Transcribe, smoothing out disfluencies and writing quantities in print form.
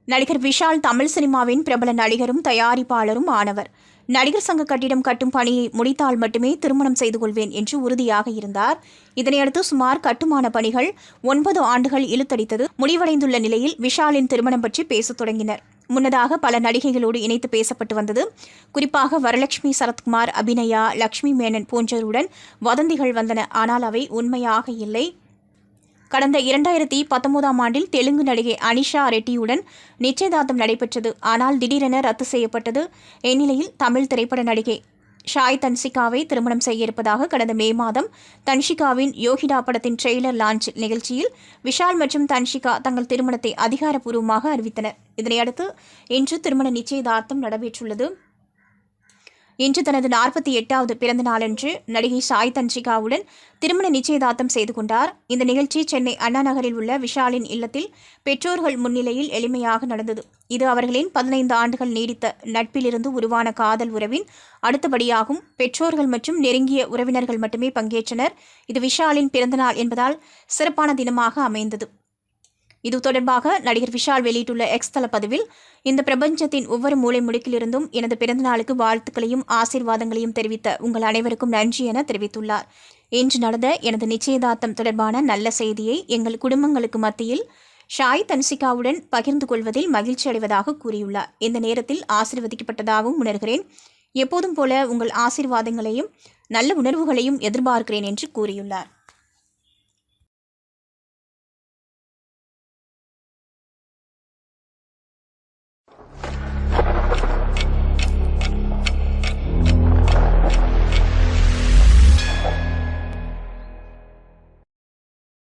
நடிகர் விஷால் தமிழ் சினிமாவின் பிரபல நடிகரும் தயாரிப்பாளரும் ஆனவர். நடிகர் சங்க கட்டிடம் கட்டும் பணியை முடித்தால் மட்டுமே திருமணம் செய்து கொள்வேன் என்று உறுதியாக இருந்தார். இதனையடுத்து சுமார் கட்டுமான பணிகள் 9 ஆண்டுகள் இழுத்தடித்தது. முடிவடைந்துள்ள நிலையில் விஷாலின் திருமணம் பற்றி பேசத் தொடங்கினர். முன்னதாக பல நடிகைகளோடு இணைத்து பேசப்பட்டு வந்தது. குறிப்பாக வரலட்சுமி சரத்குமார், அபிநயா, லட்சுமி மேனன் போன்றோருடன் வதந்திகள் வந்தன. ஆனால் அவை உண்மையாக இல்லை. கடந்த 2019ஆம் ஆண்டில் தெலுங்கு நடிகை அனிஷா ரெட்டியுடன் நிச்சயதார்த்தம் நடைபெற்றது. ஆனால் திடீரென ரத்து செய்யப்பட்டது. இந்நிலையில் தமிழ் திரைப்பட நடிகை ஷாய் தன்சிகாவை திருமணம் செய்ய இருப்பதாக கடந்த மே மாதம் தன்ஷிகாவின் யோகிடா படத்தின் ட்ரெய்லர் லான்ச் நிகழ்ச்சியில் விஷால் மற்றும் தன்ஷிகா தங்கள் திருமணத்தை அதிகாரப்பூர்வமாக அறிவித்தனர். இதனையடுத்து இன்று திருமண நிச்சயதார்த்தம் நடைபெற்றுள்ளது. இன்று தனது 48வது பிறந்த நாளன்று நடிகை சாய் தன்ஷிகாவுடன் திருமண நிச்சயதார்த்தம் செய்து கொண்டார். இந்த நிகழ்ச்சி சென்னை அண்ணா நகரில் உள்ள விஷாலின் இல்லத்தில் பெற்றோர்கள் முன்னிலையில் எளிமையாக நடந்தது. இது அவர்களின் 15 ஆண்டுகள் நீடித்த நட்பிலிருந்து உருவான காதல் உறவின் அடுத்தபடியாகும். பெற்றோர்கள் மற்றும் நெருங்கிய உறவினர்கள் மட்டுமே பங்கேற்றனர். இது விஷாலின் பிறந்தநாள் என்பதால் சிறப்பான தினமாக அமைந்தது. இது தொடர்பாக நடிகர் விஷால் வெளியிட்டுள்ள எக்ஸ் தள பதிவில், இந்த பிரபஞ்சத்தின் ஒவ்வொரு மூலை முடுக்கிலிருந்தும் எனது பிறந்தநாளுக்கு வாழ்த்துக்களையும் ஆசீர்வாதங்களையும் தெரிவித்த உங்கள் அனைவருக்கும் நன்றி என தெரிவித்துள்ளார். இன்று நடந்த எனது நிச்சயதார்த்தம் தொடர்பான நல்ல செய்தியை எங்கள் குடும்பங்களுக்கு மத்தியில் ஷாய் தன்சிகாவுடன் பகிர்ந்து கொள்வதில் மகிழ்ச்சி அடைவதாக கூறியுள்ளார். இந்த நேரத்தில் ஆசீர்வதிக்கப்பட்டதாகவும் உணர்கிறேன். எப்போதும் போல உங்கள் ஆசீர்வாதங்களையும் நல்ல உணர்வுகளையும் எதிர்பார்க்கிறேன் என்று கூறியுள்ளார்.